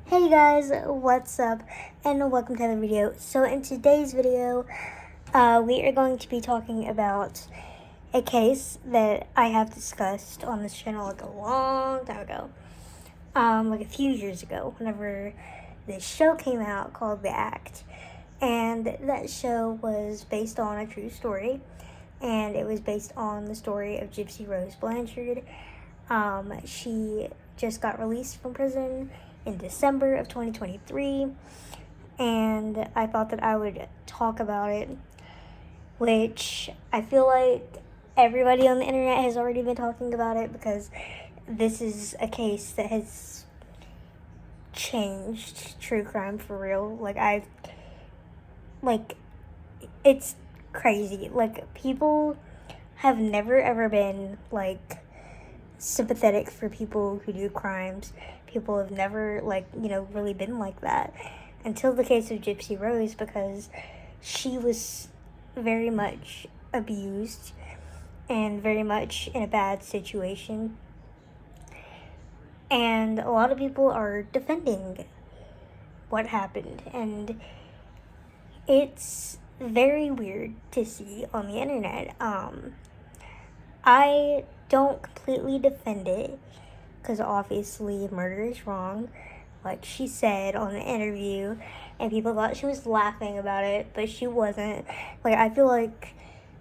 Hey guys, what's up? And welcome to the video. So in today's video, we are going to be talking about a case that I have discussed on this channel like a long time ago. Like a few years ago, whenever this show came out called The Act. And that show was based on a true story. And it was based on the story of Gypsie Rose Blanchard. She just got released from prison in December of 2023, and I thought that I would talk about it, which I feel like everybody on the internet has already been talking about it because this is a case that has changed true crime for real. It's crazy. People have never ever been sympathetic for people who do crimes. People have never really been like that until the case of Gypsie Rose, because she was very much abused and very much in a bad situation, and a lot of people are defending what happened, and it's very weird to see on the internet. I don't completely defend it because obviously murder is wrong, like she said on the interview, and people thought she was laughing about it, but she wasn't. I feel like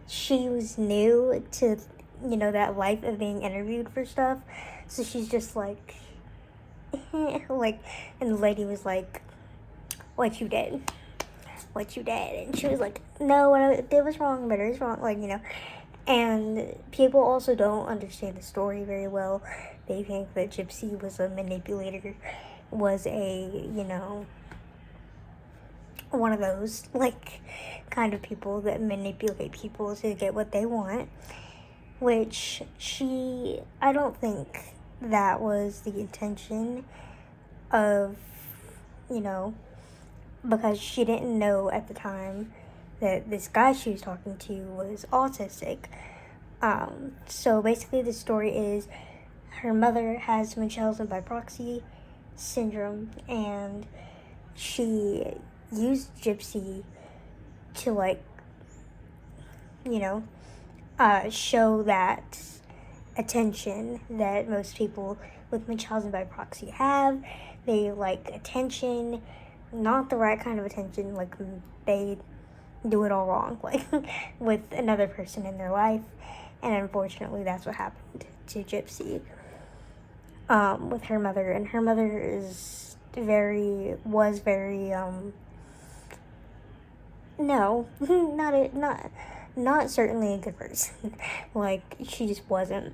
she was new to, that life of being interviewed for stuff, so she's just and the lady was like, what you did, and she was like, no, what I did was wrong, murder is wrong, and people also don't understand the story very well. They think that Gypsy was a manipulator, was one of those, kind of people that manipulate people to get what they want, which I don't think that was the intention of, because she didn't know at the time that this guy she was talking to was autistic. So basically the story is her mother has Munchausen by proxy syndrome, and she used Gypsy to show that attention that most people with Munchausen by proxy have. They like attention, not the right kind of attention, they do it all wrong, with another person in their life, and unfortunately that's what happened to Gypsy, with her mother, and her mother was very no, not certainly a good person. She just wasn't.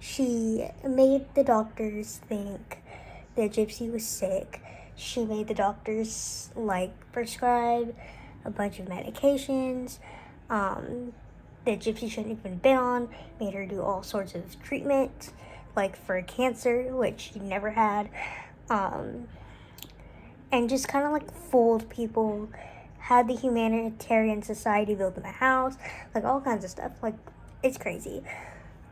She made the doctors think that Gypsy was sick. She made the doctors prescribe a bunch of medications that Gypsy shouldn't even been on, made her do all sorts of treatment, for cancer, which she never had, and just kind of fooled people, had the humanitarian society built in the house, all kinds of stuff. It's crazy.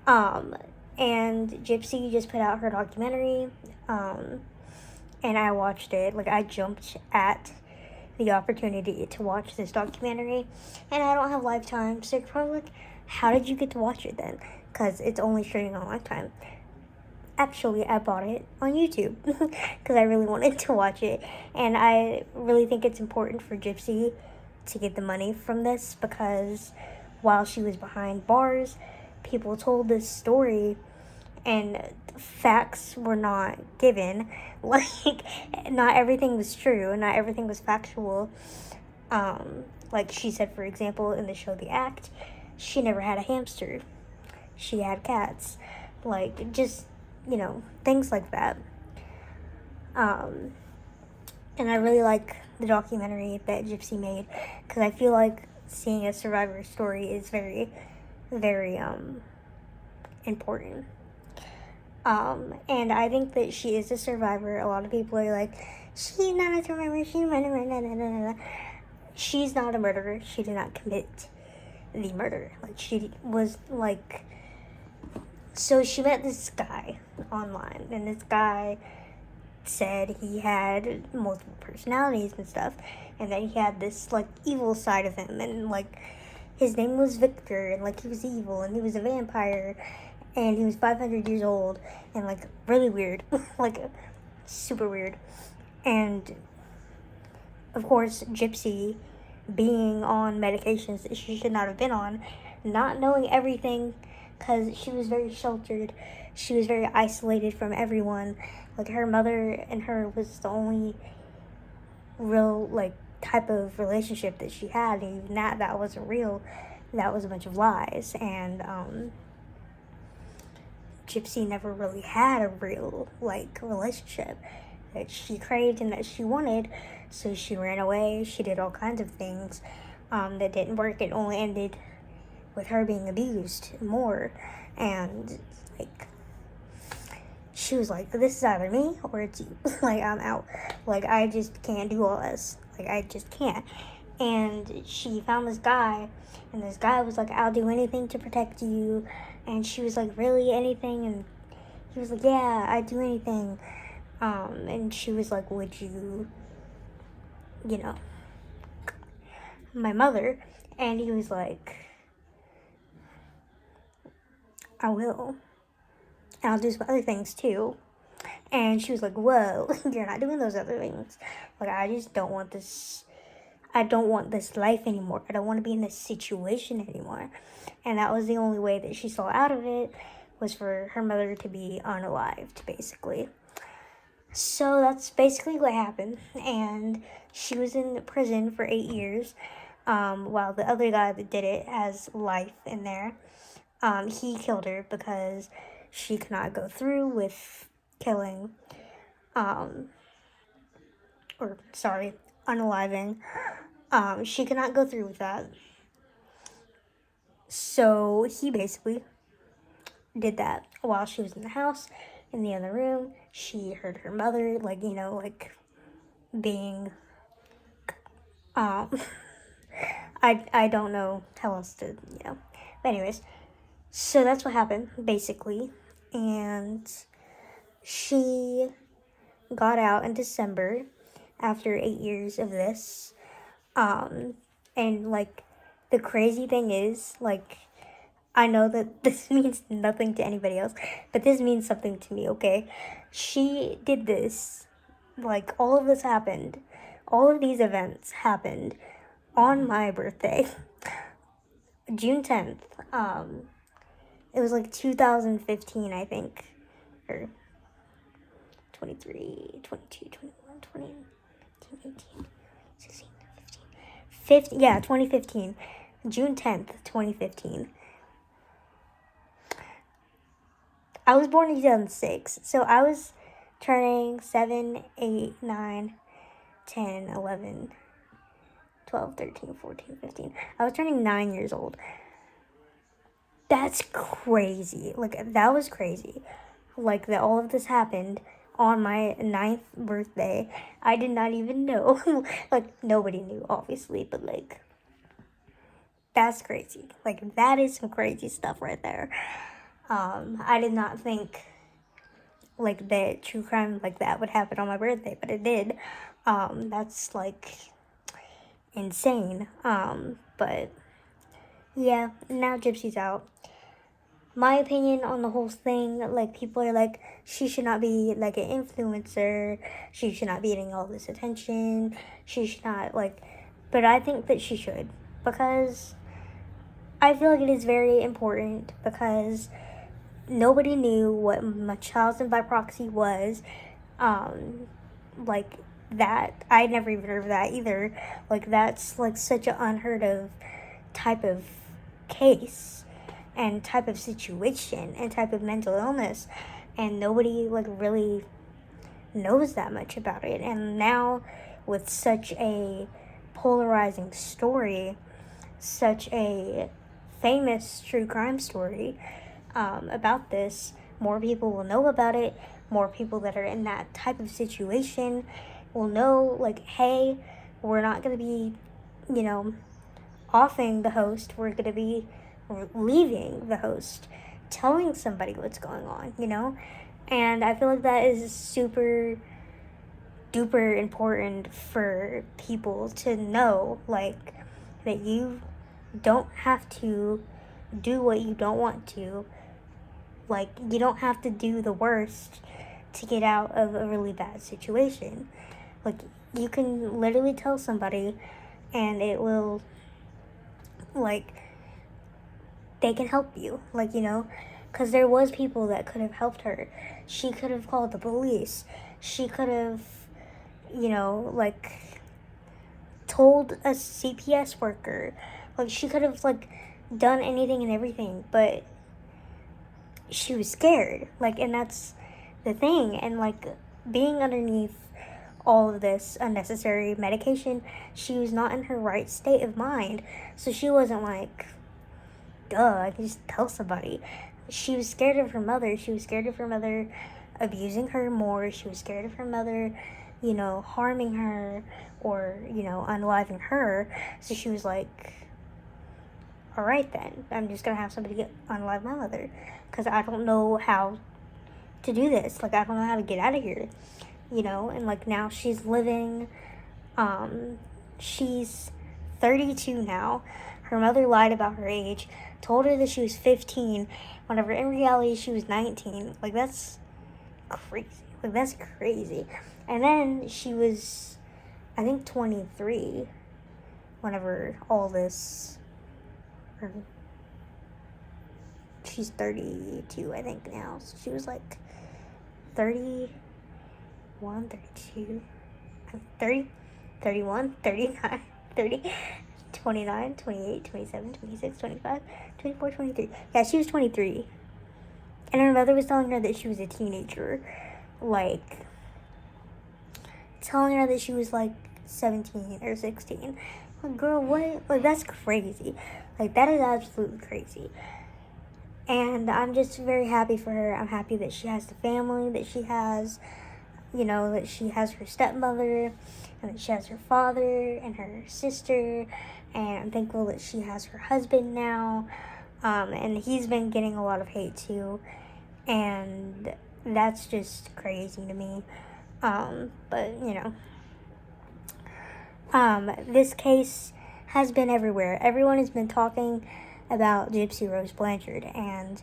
And Gypsy just put out her documentary, and I watched it. I jumped at the opportunity to watch this documentary, and I don't have Lifetime, so you're probably how did you get to watch it then? Because it's only streaming on Lifetime. Actually, I bought it on YouTube because I really wanted to watch it, and I really think it's important for Gypsy to get the money from this, because while she was behind bars, people told this story and facts were not given. Not everything was true, not everything was factual. She said, for example, in the show The Act, she never had a hamster. She had cats. Things like that. And I really like the documentary that Gypsy made, because I feel like seeing a survivor story is very, very important. And I think that she is a survivor. A lot of people are like, she's not a survivor, she's a murderer. She's not a murderer. She did not commit the murder. She was so she met this guy online, and this guy said he had multiple personalities and stuff, and that he had this like evil side of him, and like his name was Victor, and like he was evil, and he was a vampire, and he was 500 years old, and like really weird, like super weird. And of course, Gypsy, being on medications that she should not have been on, not knowing everything, because she was very sheltered, she was very isolated from everyone. Like her mother and her was the only real like type of relationship that she had, and even that wasn't real. That was a bunch of lies. And Gypsy never really had a real like relationship that she craved and that she wanted, so she ran away. She did all kinds of things that didn't work. It only ended with her being abused more. And like she was like, this is either me or it's you. Like, I'm out. Like, I just can't do all this. Like, I just can't. And she found this guy, and this guy was like, I'll do anything to protect you. And she was like, really, anything? And he was like, yeah, I'd do anything. And she was like, would you, my mother? And he was like, I will. And I'll do some other things too. And she was like, whoa, you're not doing those other things. Like, I just don't want this. I don't want this life anymore. I don't want to be in this situation anymore. And that was the only way that she saw out of it, was for her mother to be unalived, basically. So that's basically what happened. And she was in prison for 8 years, while the other guy that did it has life in there. He killed her because she could not go through with killing, unaliving. She could not go through with that. So he basically did that while she was in the house. In the other room, she heard her mother, being, I don't know how else to, But anyways, so that's what happened, basically. And she got out in December after 8 years of this. And, the crazy thing is, I know that this means nothing to anybody else, but this means something to me, okay? She did this, all of this happened, all of these events happened on my birthday, June 10th. It was 2015, I think, or 23, 22, 21, 20, 18, 16, 15, yeah, 2015, June 10th, 2015. I was born in 2006, so I was turning 7, 8, 9, 10, 11, 12, 13, 14, 15. I was turning 9 years old. That's crazy. That was crazy. That all of this happened on my 9th birthday. I did not even know. Nobody knew, obviously, but, that's crazy. That is some crazy stuff right there. I did not think, that true crime like that would happen on my birthday, but it did. That's, insane. But, yeah, now Gypsy's out. My opinion on the whole thing, people are she should not be, an influencer. She should not be getting all this attention. She should not, but I think that she should, because I feel it is very important, because nobody knew what Munchausen by proxy was. That, I never even heard of that either. That's, such an unheard of type of case and type of situation and type of mental illness. And nobody, really knows that much about it. And now, with such a polarizing story, such a famous true crime story, about this, more people will know about it. More people that are in that type of situation will know, hey, we're not going to be, offing the host. We're going to be leaving the host, telling somebody what's going on, And I feel that is super, duper important for people to know, like, that you don't have to do what you don't want to. Like, you don't have to do the worst to get out of a really bad situation. Like, you can literally tell somebody and it will, like, they can help you, like, you know, because there was people that could have helped her. She could have called the police. She could have, you know, like, told a CPS worker. Like, she could have, like, done anything and everything, but she was scared. Like, and that's the thing. And, like, being underneath all of this unnecessary medication, she was not in her right state of mind. So she wasn't like, duh, I can just tell somebody. She was scared of her mother. She was scared of her mother abusing her more. She was scared of her mother, you know, harming her or, you know, unaliving her. So she was like, all right then, I'm just going to have somebody unalive my mother because I don't know how to do this. Like, I don't know how to get out of here, you know? And, like, now she's living, she's 32 now. Her mother lied about her age, told her that she was 15, whenever in reality she was 19. Like, that's crazy. Like, that's crazy. And then she was, I think, 23 whenever all this, or she's 32, I think, now. So she was like 31, 32, 30, 31, 39, 30, 29, 28, 27, 26, 25, 24, 23. Yeah, she was 23. And her mother was telling her that she was a teenager. Like, telling her that she was, like, 17 or 16. Like, girl, what? Like, that's crazy. Like, that is absolutely crazy. And I'm just very happy for her. I'm happy that she has the family that she has. You know, that she has her stepmother, and that she has her father and her sister, and I'm thankful that she has her husband now, and he's been getting a lot of hate too, and that's just crazy to me, but, you know, this case has been everywhere. Everyone has been talking about Gypsie Rose Blanchard, and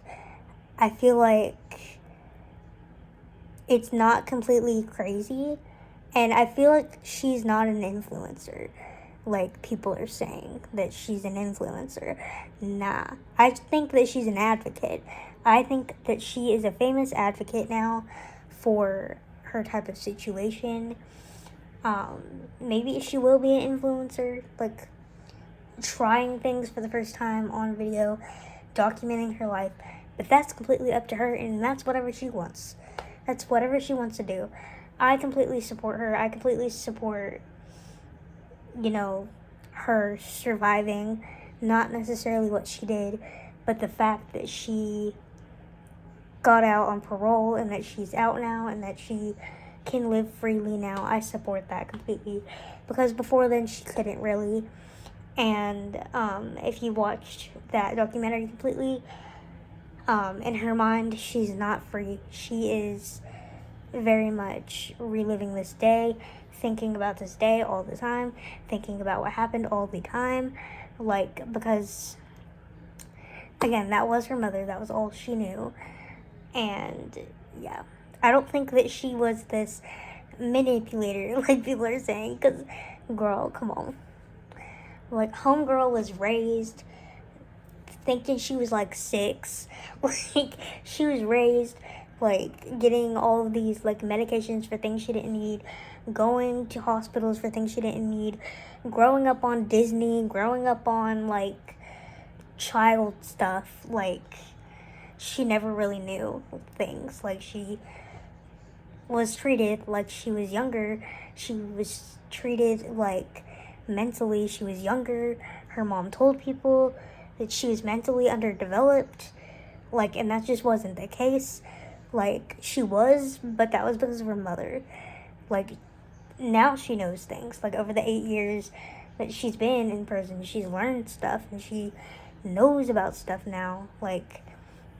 I feel like it's not completely crazy, and I feel like she's not an influencer, like people are saying that she's an influencer. Nah, I think that she's an advocate. I think that she is a famous advocate now for her type of situation. Maybe she will be an influencer, like trying things for the first time on video, documenting her life, but that's completely up to her, and that's whatever she wants. That's whatever she wants to do. I completely support her. I completely support, you know, her surviving, not necessarily what she did, but the fact that she got out on parole and that she's out now and that she can live freely now. I support that completely, because before then she couldn't really. And if you watched that documentary completely, in her mind, she's not free. She is very much reliving this day, thinking about this day all the time, thinking about what happened all the time. Like, because, again, that was her mother. That was all she knew. And, yeah. I don't think that she was this manipulator, like people are saying, because, girl, come on. Like, homegirl was raised thinking she was like 6. Like, she was raised like getting all of these like medications for things she didn't need, going to hospitals for things she didn't need, growing up on Disney, growing up on like child stuff. Like, she never really knew things. Like, she was treated like she was younger. She was treated like mentally she was younger. Her mom told people that she was mentally underdeveloped, like, and that just wasn't the case. Like, she was, but that was because of her mother. Like, now she knows things. Like, over the 8 years that she's been in prison, she's learned stuff, and she knows about stuff now, like,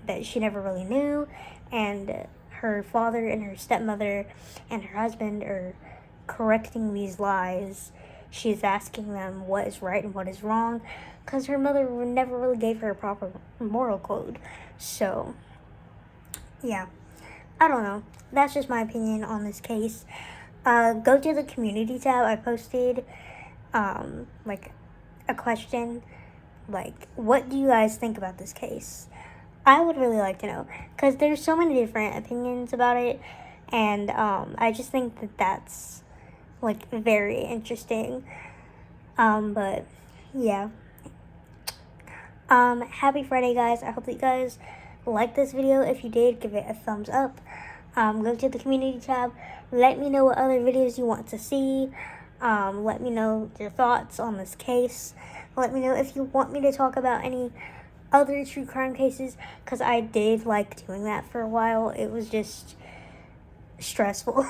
that she never really knew. And her father and her stepmother and her husband are correcting these lies. She's asking them what is right and what is wrong, because her mother never really gave her a proper moral code. So, yeah, I don't know. That's just my opinion on this case. Go to the community tab. I posted, like, a question, like, what do you guys think about this case? I would really like to know, because there's so many different opinions about it, and I just think that that's, like, very interesting. But yeah, happy Friday, guys. I hope that you guys liked this video. If you did, give it a thumbs up. Go to the community tab. Let me know what other videos you want to see. Let me know your thoughts on this case. Let me know if you want me to talk about any other true crime cases, because I did like doing that for a while. It was just stressful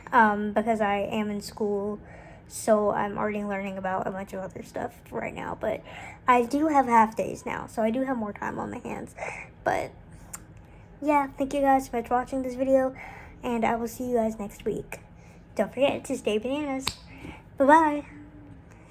because I am in school, so I'm already learning about a bunch of other stuff right now. But I do have half days now, so I do have more time on my hands. But yeah, thank you guys so much for watching this video, and I will see you guys next week. Don't forget to stay bananas. Bye-bye.